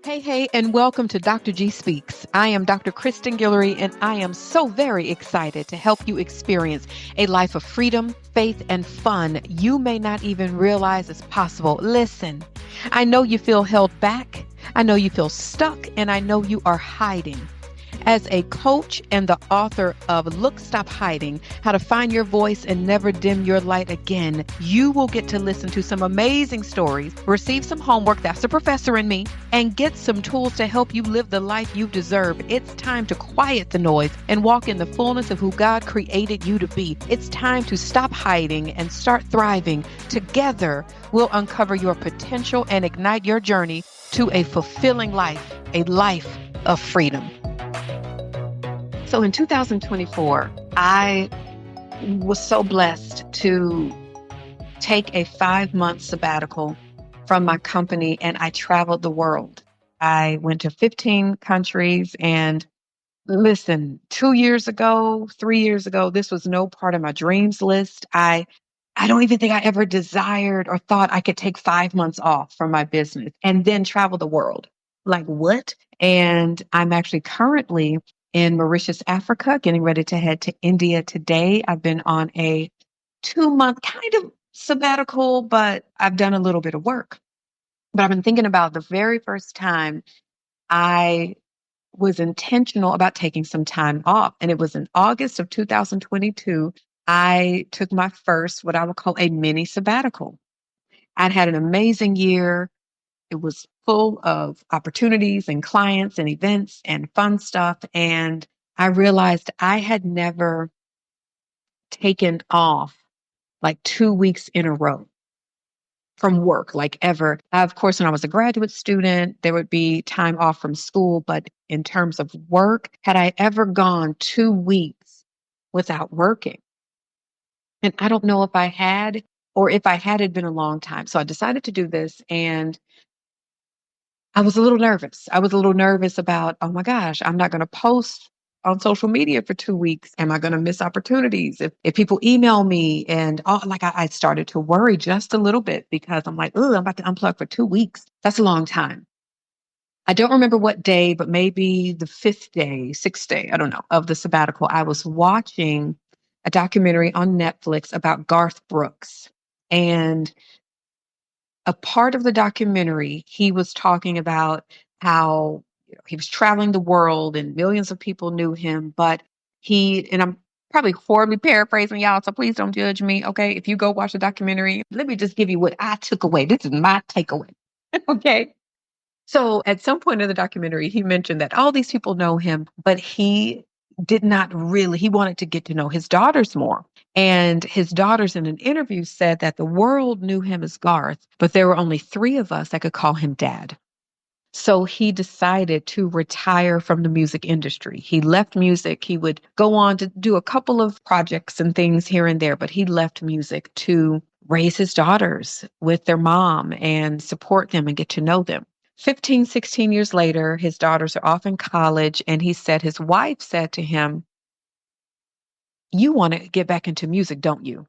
Hey, and welcome to Dr. G Speaks. I am Dr. Kristen Guillory, and I am so very excited to help you experience a life of freedom, faith, and fun you may not even realize is possible. Listen, I know you feel held back, I know you feel stuck, and I know you are hiding. As a coach and the author of Look, Stop Hiding, How to Find Your Voice and Never Dim Your Light Again, you will get to listen to some amazing stories, receive some homework, that's the professor in me, and get some tools to help you live the life you deserve. It's time to quiet the noise and walk in the fullness of who God created you to be. It's time to stop hiding and start thriving. Together, we'll uncover your potential and ignite your journey to a fulfilling life, a life of freedom. So in 2024, I was so blessed to take a 5-month sabbatical from my company, and I traveled the world. I went to 15 countries, and listen, 2 years ago, 3 years ago, this was no part of my dreams list. I don't even think I ever desired or thought I could take 5 months off from my business and then travel the world. Like what? And I'm actually currently in Mauritius, Africa, getting ready to head to India today. I've been on a 2-month kind of sabbatical, but I've done a little bit of work. But I've been thinking about the very first time I was intentional about taking some time off. And it was in August of 2022. I took my first, what I would call a mini sabbatical. I'd had an amazing year. It was full of opportunities and clients and events and fun stuff. And I realized I had never taken off like 2 weeks in a row from work, like ever. Of course, when I was a graduate student, there would be time off from school. But in terms of work, had I ever gone 2 weeks without working? And I don't know if I had, or if I had, it'd been a long time. So I decided to do this, and I was a little nervous. I was a little nervous about, oh my gosh, I'm not going to post on social media for 2 weeks. Am I going to miss opportunities? If people email me and I started to worry just a little bit because I'm like, oh, I'm about to unplug for 2 weeks. That's a long time. I don't remember what day, but maybe the 5th day, 6th day, I don't know, of the sabbatical, I was watching a documentary on Netflix about Garth Brooks. And a part of the documentary, he was talking about how he was traveling the world and millions of people knew him, but and I'm probably horribly paraphrasing y'all, so please don't judge me, okay? If you go watch the documentary, let me just give you what I took away. This is my takeaway, okay? So at some point in the documentary, he mentioned that all these people know him, but he did not really, he wanted to get to know his daughters more. And his daughters in an interview said that the world knew him as Garth, but there were only 3 of us that could call him dad. So he decided to retire from the music industry. He left music. He would go on to do a couple of projects and things here and there, but he left music to raise his daughters with their mom and support them and get to know them. 15, 16 years later, his daughters are off in college, and he said his wife said to him, "You want to get back into music, don't you?"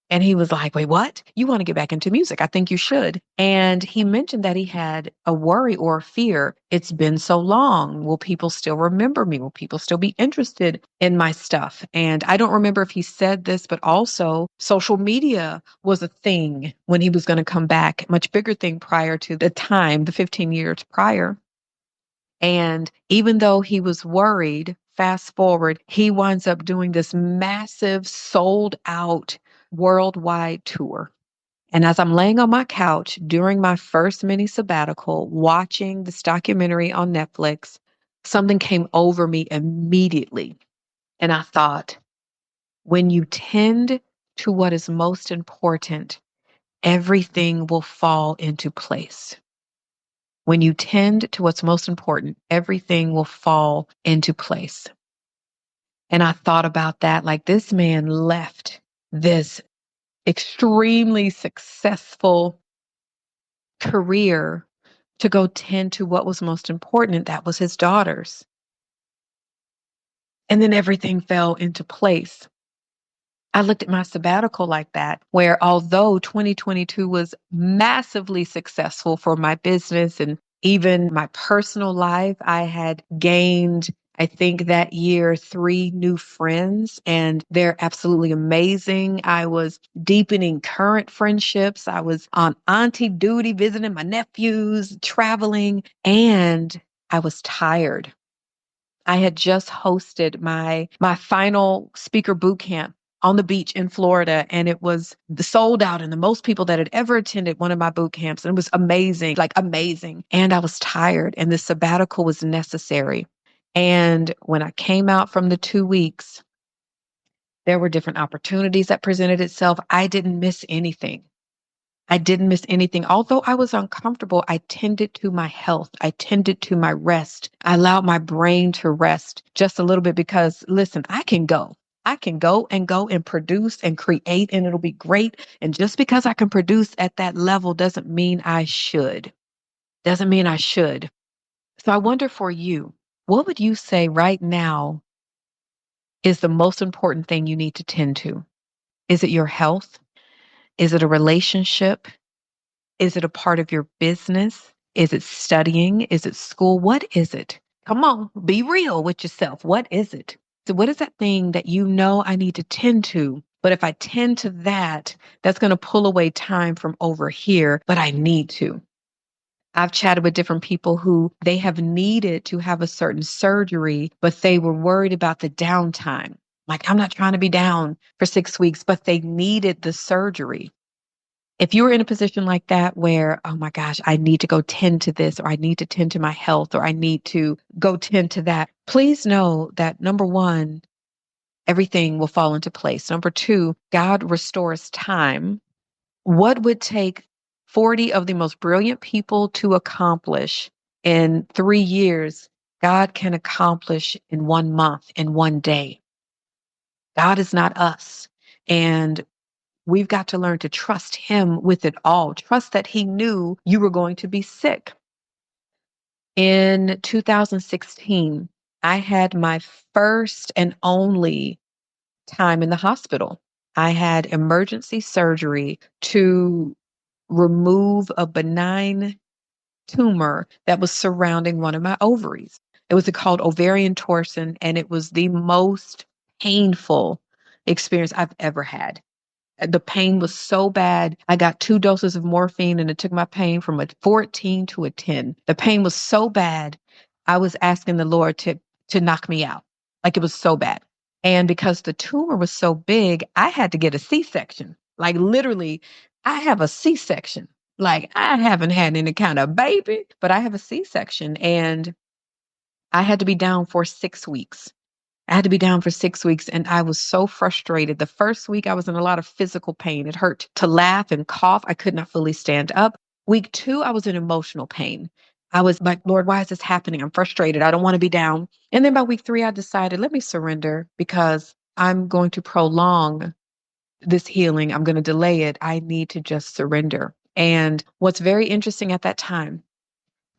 And he was like, "Wait, what? You want to get back into music? I think you should." And he mentioned that he had a worry or a fear. It's been so long. Will people still remember me? Will people still be interested in my stuff? And I don't remember if he said this, but also social media was a thing when he was going to come back, much bigger thing prior to the time, the 15 years prior. And even though he was worried, fast forward, he winds up doing this massive sold out worldwide tour. And as I'm laying on my couch during my first mini sabbatical, watching this documentary on Netflix, something came over me immediately. And I thought, when you tend to what is most important, everything will fall into place. When you tend to what's most important, everything will fall into place. And I thought about that, like this man left this extremely successful career to go tend to what was most important, and that was his daughters. And then everything fell into place. I looked at my sabbatical like that, where although 2022 was massively successful for my business and Even my personal life, I had gained, I think that year, 3 new friends, and they're absolutely amazing. I was deepening current friendships. I was on auntie duty, visiting my nephews, traveling, and I was tired. I had just hosted my final speaker boot camp on the beach in Florida, and it was the sold out and the most people that had ever attended one of my boot camps. And it was amazing, like amazing. And I was tired, and the sabbatical was necessary. And when I came out from the 2 weeks, there were different opportunities that presented itself. I didn't miss anything. I didn't miss anything. Although I was uncomfortable, I tended to my health. I tended to my rest. I allowed my brain to rest just a little bit because, listen, I can go. I can go and produce and create, and it'll be great. And just because I can produce at that level doesn't mean I should. Doesn't mean I should. So I wonder for you, what would you say right now is the most important thing you need to tend to? Is it your health? Is it a relationship? Is it a part of your business? Is it studying? Is it school? What is it? Come on, be real with yourself. What is it? So, what is that thing that you know I need to tend to? But if I tend to that, that's going to pull away time from over here, but I need to. I've chatted with different people who they have needed to have a certain surgery, but they were worried about the downtime. Like, I'm not trying to be down for 6 weeks, but they needed the surgery. If you were in a position like that where, oh my gosh, I need to go tend to this, or I need to tend to my health, or I need to go tend to that, please know that number one, everything will fall into place. Number two, God restores time. What would take 40 of the most brilliant people to accomplish in 3 years, God can accomplish in 1 month, in one day. God is not us. And we've got to learn to trust him with it all. Trust that he knew you were going to be sick. In 2016, I had my first and only time in the hospital. I had emergency surgery to remove a benign tumor that was surrounding one of my ovaries. It was called ovarian torsion, and it was the most painful experience I've ever had. The pain was so bad. I got 2 doses of morphine and it took my pain from a 14 to a 10. The pain was so bad. I was asking the Lord to knock me out. Like it was so bad. And because the tumor was so big, I had to get a C-section. Like literally, I have a C-section. Like I haven't had any kind of baby, but I have a C-section and I had to be down for 6 weeks. I had to be down for 6 weeks and I was so frustrated. The first week, I was in a lot of physical pain. It hurt to laugh and cough. I could not fully stand up. Week 2, I was in emotional pain. I was like, Lord, why is this happening? I'm frustrated. I don't want to be down. And then by week 3, I decided, let me surrender because I'm going to prolong this healing. I'm going to delay it. I need to just surrender. And what's very interesting at that time,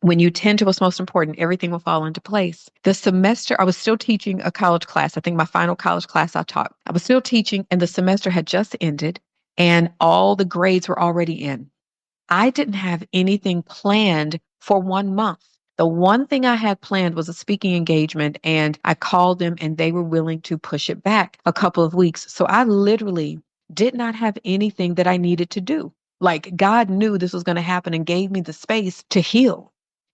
when you tend to what's most important, everything will fall into place. The semester, I was still teaching a college class. I think my final college class I taught. I was still teaching, and the semester had just ended, and all the grades were already in. I didn't have anything planned for 1 month. The one thing I had planned was a speaking engagement, and I called them, and they were willing to push it back a couple of weeks. So I literally did not have anything that I needed to do. Like God knew this was going to happen and gave me the space to heal.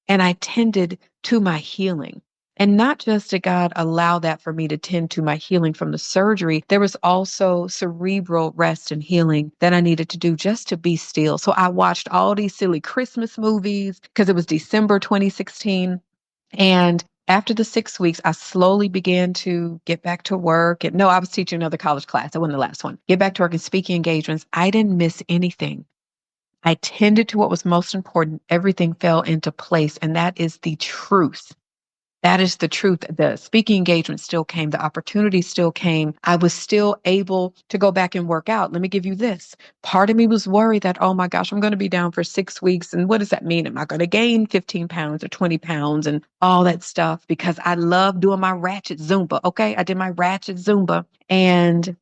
And I tended to my healing. And not just did God allow that for me to tend to my healing from the surgery, there was also cerebral rest and healing that I needed to do just to be still. So I watched all these silly Christmas movies because it was December 2016. And after the 6 weeks, I slowly began to get back to work. And no, I was teaching another college class. I wasn't the last one. Get back to work and speaking engagements. I didn't miss anything. I tended to what was most important. Everything fell into place. And that is the truth. That is the truth. The speaking engagement still came. The opportunity still came. I was still able to go back and work out. Let me give you this. Part of me was worried that, oh my gosh, I'm going to be down for 6 weeks. And what does that mean? Am I going to gain 15 pounds or 20 pounds and all that stuff? Because I love doing my ratchet Zumba. Okay. I did my ratchet Zumba. And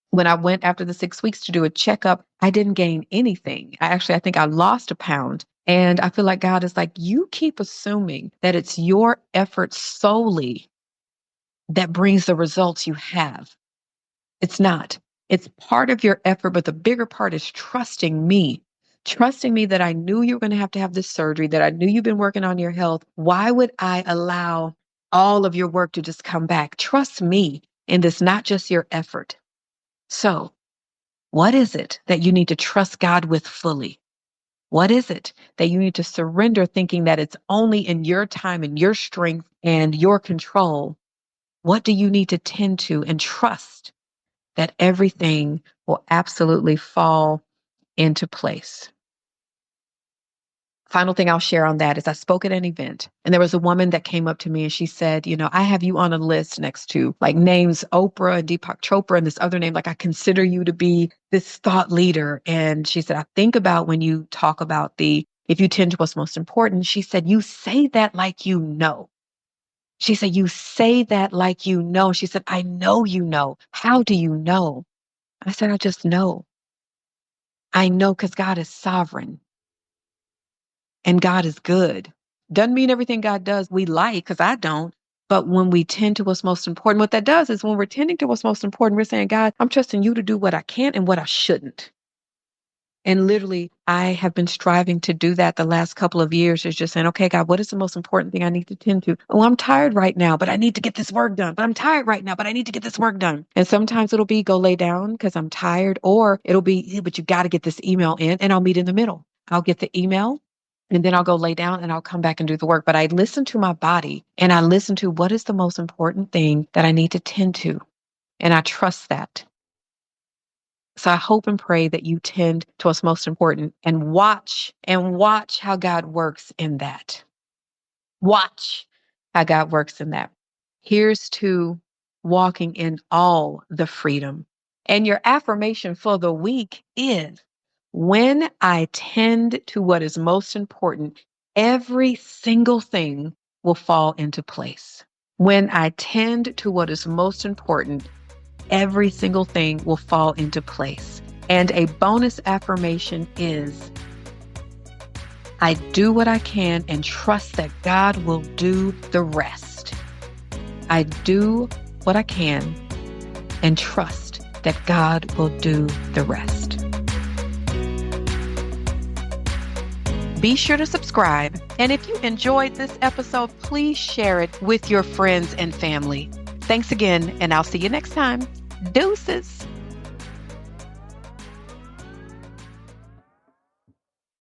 when I went after the 6 weeks to do a checkup, I didn't gain anything. I think I lost a pound. And I feel like God is like, you keep assuming that it's your effort solely that brings the results you have. It's not. It's part of your effort, but the bigger part is trusting me that I knew you were going to have this surgery, that I knew you've been working on your health. Why would I allow all of your work to just come back? Trust me in this, not just your effort. So, what is it that you need to trust God with fully? What is it that you need to surrender, thinking that it's only in your time and your strength and your control? What do you need to tend to and trust that everything will absolutely fall into place? Final thing I'll share on that is I spoke at an event and there was a woman that came up to me and she said, I have you on a list next to like names Oprah and Deepak Chopra and this other name, like I consider you to be this thought leader. And she said, I think about when you talk about if you tend to what's most important, she said, you say that like you know. She said, you say that like you know. She said, I know you know. How do you know? I said, I just know. I know because God is sovereign. And God is good. Doesn't mean everything God does we like, because I don't. But when we tend to what's most important, what that does is when we're tending to what's most important, we're saying, God, I'm trusting you to do what I can and what I shouldn't. And literally, I have been striving to do that the last couple of years, is just saying, okay, God, what is the most important thing I need to tend to? Oh, I'm tired right now, but I need to get this work done. But I'm tired right now, but I need to get this work done. And sometimes it'll be go lay down because I'm tired, or it'll be, yeah, but you got to get this email in, and I'll meet in the middle. I'll get the email. And then I'll go lay down and I'll come back and do the work. But I listen to my body and I listen to what is the most important thing that I need to tend to. And I trust that. So I hope and pray that you tend to what's most important and watch how God works in that. Watch how God works in that. Here's to walking in all the freedom. And your affirmation for the week is, when I tend to what is most important, every single thing will fall into place. When I tend to what is most important, every single thing will fall into place. And a bonus affirmation is, I do what I can and trust that God will do the rest. I do what I can and trust that God will do the rest. Be sure to subscribe. And if you enjoyed this episode, please share it with your friends and family. Thanks again, and I'll see you next time. Deuces.